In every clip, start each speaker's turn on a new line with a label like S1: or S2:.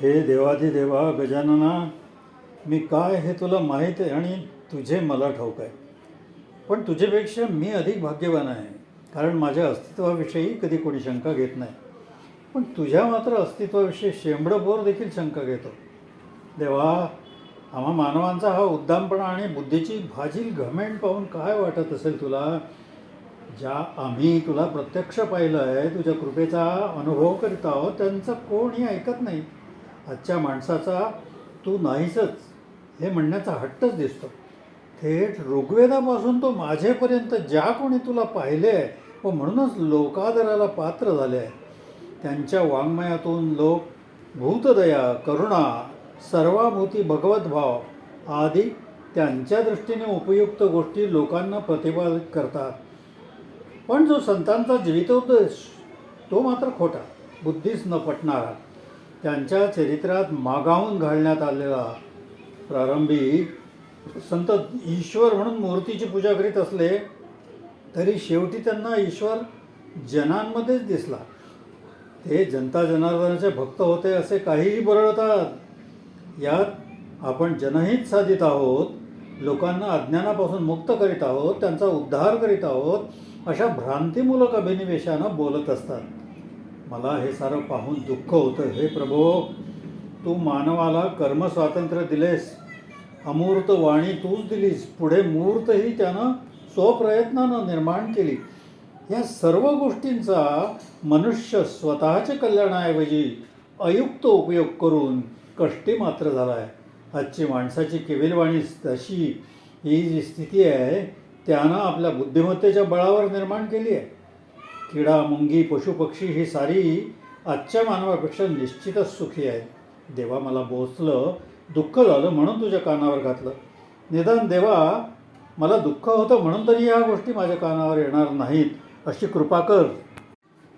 S1: हे देवाधिदेवा गजानना, मी काय हे तुला माहीत आहे आणि तुझे मला ठाऊक आहे. पण तुझ्यापेक्षा मी अधिक भाग्यवान आहे, कारण माझ्या अस्तित्वाविषयी कधी कोणी शंका घेत नाही. पण तुझ्या मात्र अस्तित्वाविषयी शेंबडभर देखील शंका घेतो. देवा, आम्हा मानवांचा हा उद्दामपणा आणि बुद्धीची भाजील घमेंड पाहून काय वाटत असेल तुला? ज्या आम्ही तुला प्रत्यक्ष पाहिलं आहे, तुझ्या कृपेचा अनुभव करीत आहोत, त्यांचं कोणी ऐकत नाही. आजच्या माणसाचा तू नाहीसच हे म्हणण्याचा हट्टच दिसतो. थेट ऋग्वेदापासून तो माझेपर्यंत ज्या कोणी तुला पाहिले आहे व म्हणूनच लोकादराला पात्र झाले आहे, त्यांच्या वाङ्मयातून लोक भूतदया, करुणा, सर्वाभूती भगवद्भाव आदी त्यांच्या दृष्टीने उपयुक्त गोष्टी लोकांना प्रतिपादित करतात. पण जो संतांचा जीवितोपदेश तो मात्र खोटा, बुद्धीस न पटणारा, त्यांच्या चरित्रात मागाहून घालण्यात आलेला. प्रारंभी संत ईश्वर म्हणून मूर्तीची पूजा करीत असले तरी शेवटी त्यांना ईश्वर जनांमध्येच दिसला. ते जनता जनार्दनाचे भक्त होते असे काहीही बरळतात. यात आपण जनहित साधित आहोत, लोकांना अज्ञानापासून मुक्त करीत आहोत, त्यांचा उद्धार करीत आहोत, अशा भ्रांतीमूलक अभिनिवेशानं बोलत असतात. मला हे सारं पाहून दुःख होतं. हे प्रभो, तू मानवाला कर्मस्वातंत्र्य दिलेस, अमूर्त वाणी तूच दिलीस, पुढे मूर्तही त्यानं स्वप्रयत्नानं निर्माण केली. या सर्व गोष्टींचा मनुष्य स्वतःच्या कल्याणाऐवजी अयुक्त उपयोग करून कष्टी मात्र झाला आहे. आजची माणसाची केविलवाणी तशी ही जी स्थिती आहे त्यानं आपल्या बुद्धिमत्तेच्या बळावर निर्माण केली आहे. किडा, मुंगी, पशुपक्षी ही सारी आजच्या मानवापेक्षा निश्चितच सुखी आहे. देवा, मला बोचलं, दुःख झालं म्हणून तुझ्या कानावर घातलं. निदान देवा, मला दुःख होतं म्हणून तरी या गोष्टी माझ्या कानावर येणार नाहीत, अशी कृपा कर.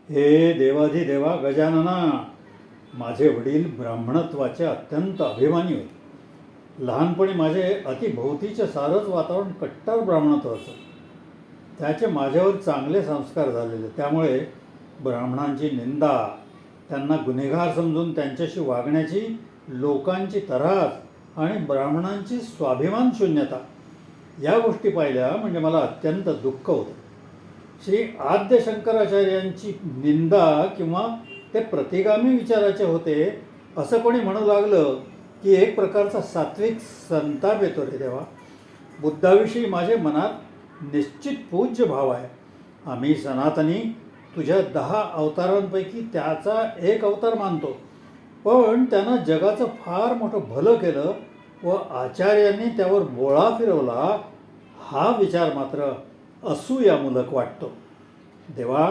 S1: हे देवाधिदेवा गजानना, माझे वडील ब्राह्मणत्वाचे अत्यंत अभिमानी होते. लहानपणी माझे अतिभोवतीचे सारंच वातावरण कट्टर ब्राह्मणत्वाचं. त्याचे माझ्यावर चांगले संस्कार झालेले, त्यामुळे ब्राह्मणांची निंदा, त्यांना गुन्हेगार समजून त्यांच्याशी वागण्याची लोकांची तऱ्हास आणि ब्राह्मणांची स्वाभिमान शून्यता या गोष्टी पाहिल्या म्हणजे मला अत्यंत दुःख होतं. श्री आद्य शंकराचार्यांची निंदा किंवा ते प्रतिगामी विचाराचे होते असं कोणी म्हणू लागलं की एक प्रकारचा सात्विक संताप येतो. रे देवा, बुद्धाविषयी माझे मनात निश्चित पूज्य भाव आहे. आम्ही सनातनी तुझ्या 10 अवतारांपैकी त्याचा एक अवतार मानतो, पण त्यानं जगाचं फार मोठं भलं केलं व आचार्यांनी त्यावर बोळा फिरवला, हा विचार मात्र असूयामूलक वाटतो. देवा,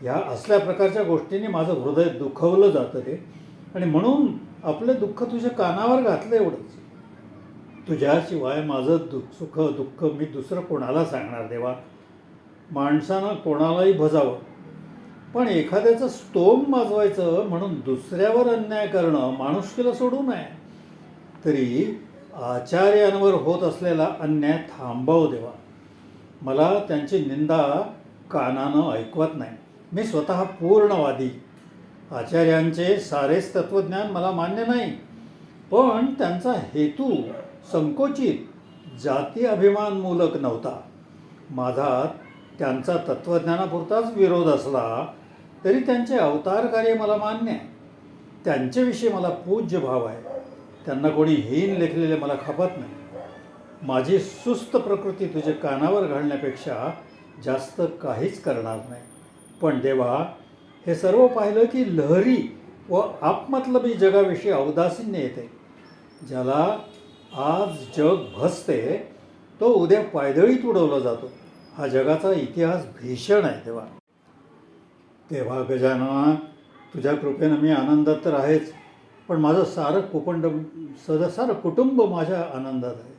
S1: ह्या असल्या प्रकारच्या गोष्टींनी माझं हृदय दुखवलं जातं रे, आणि म्हणून आपले दुःख तुझ्या कानावर घातलं एवढंच. तुझ्याशिवाय माझं सुख दुःख मी दुसरं कोणाला सांगणार देवा? माणसानं कोणालाही भजावं, पण एखाद्याचं स्तोम माजवायचं म्हणून दुसऱ्यावर अन्याय करणं माणुसकीला सोडू नये. तरी आचार्यांवर होत असलेला अन्याय थांबव देवा. मला त्यांची निंदा कानानं ऐकवत नाही. मी स्वतः पूर्णवादी. आचार्यांचे सारेच तत्त्वज्ञान मला मान्य नाही, पण त्यांचा हेतू संकोचित जाती अभिमानमूलक नव्हता. माझा त्यांचा तत्त्वज्ञानापुरताच विरोध असला तरी त्यांचे अवतार कार्य मला मान्य आहे. त्यांच्याविषयी मला पूज्य भाव आहे. त्यांना कोणी हीन लेखलेले मला खपत नाही. माझी सुस्त प्रकृती तुझे कानावर घालण्यापेक्षा जास्त काहीच करणार नाही. पण देवा, हे सर्व पाहिलं की लहरी व आपमतलबी जगाविषयी औदासीन्य येते. ज्याला आज जग भसते तो उद्या पायदळीत उडवला जातो. हा जगाचा इतिहास भीषण आहे. देवा देवा गजानना, तुझ्या कृपेनं मी आनंदात तर आहेच, पण माझं सारं कुटुंब माझ्या आनंदात आहे,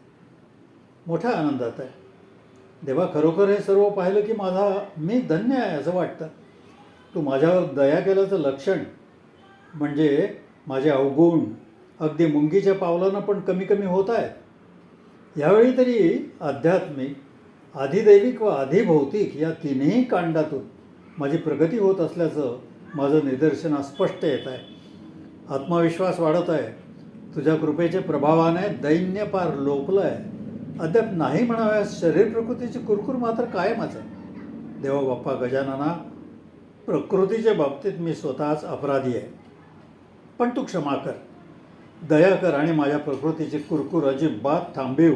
S1: मोठ्या आनंदात आहे. देवा, खरोखर हे सर्व पाहिलं की मी धन्य आहे असं वाटतं. तू माझ्यावर दया केल्याचं लक्षण म्हणजे माझे अवगुण अगदी मुंगीच्या पावलानं पण कमी कमी होत आहेत. यावेळी तरी आध्यात्मिक, आधिदैविक व आधिभौतिक या तिन्ही कांडातून माझी प्रगती होत असल्याचं माझं निदर्शनास स्पष्ट येत आहे. आत्मविश्वास वाढत आहे. तुझ्या कृपेच्या प्रभावाने दैन्य पार लोपलं आहे. अद्याप नाही म्हणाव्यास शरीर प्रकृतीची कुरकुर मात्र कायमच आहे. देवा बाप्पा गजानना, प्रकृतीच्या बाबतीत मी स्वतःच अपराधी आहे, पण तू क्षमा कर, दया कर आणि माझ्या प्रकृतीची कुरकुर अजिबात थांबीव.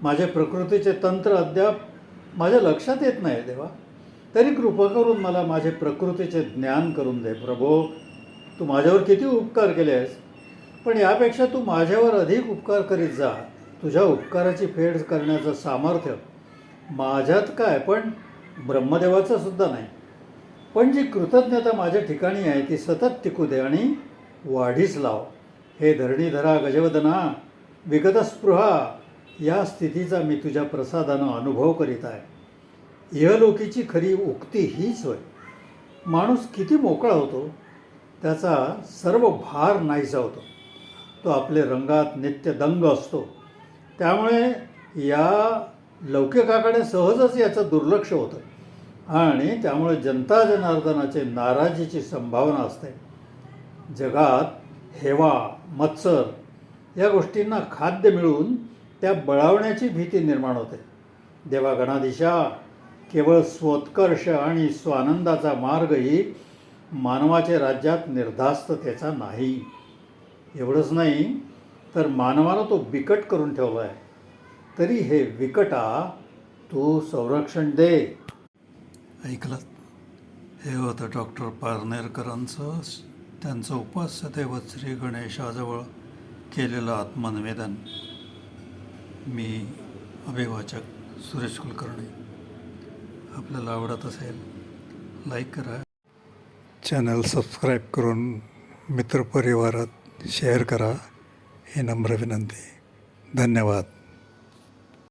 S1: माझे प्रकृतीचे तंत्र अद्याप माझ्या लक्षात येत नाही देवा, तरी कृपा करून मला माझे प्रकृतीचे ज्ञान करून दे. प्रभो, तू माझ्यावर किती उपकार केले आहेस, पण यापेक्षा तू माझ्यावर अधिक उपकार करीत जा. तुझ्या उपकाराची फेड करण्याचं सामर्थ्य माझ्यात काय, पण ब्रह्मदेवाचं सुद्धा नाही. पण जी कृतज्ञता माझ्या ठिकाणी आहे ती सतत टिकू दे आणि वाढीस लाव. हे धरणीधरा गजवदना, विगतस्पृहा या स्थितीचा मी तुझ्या प्रसादानं अनुभव करीत आहे. इहलोकीची खरी उक्ती हीच होय. माणूस किती मोकळा होतो, त्याचा सर्व भार नाहीसा होतो. तो आपले रंगात नित्य दंग असतो. त्यामुळे या लौकिकाकडे सहजच याचं दुर्लक्ष होतं आणि त्यामुळे जनता जनार्दनाचे नाराजीची संभावना असते. जगात हेवा, मत्सर या गोष्टींना खाद्य मिळून त्या बळावण्याची भीती निर्माण होते. देवा गणाधीशा, केवळ स्वोत्कर्ष आणि स्वानंदाचा मार्गही मानवाच्या राज्यात निर्धास्ततेचा नाही. एवढंच नाही तर मानवानं तो बिकट करून ठेवला आहे. तरी हे विकटा तू संरक्षण दे. ऐकलं, हे होतं डॉक्टर पारनेरकरांचं त्यांचं उपास्य दैवत श्री गणेशाजवळ केलेलं आत्मनिवेदन. मी अभिवाचक सुरेश कुलकर्णी. आपल्याला आवडत असेल लाईक करा, चॅनल सबस्क्राईब करून मित्रपरिवारात शेअर करा, ही नम्र विनंती. धन्यवाद.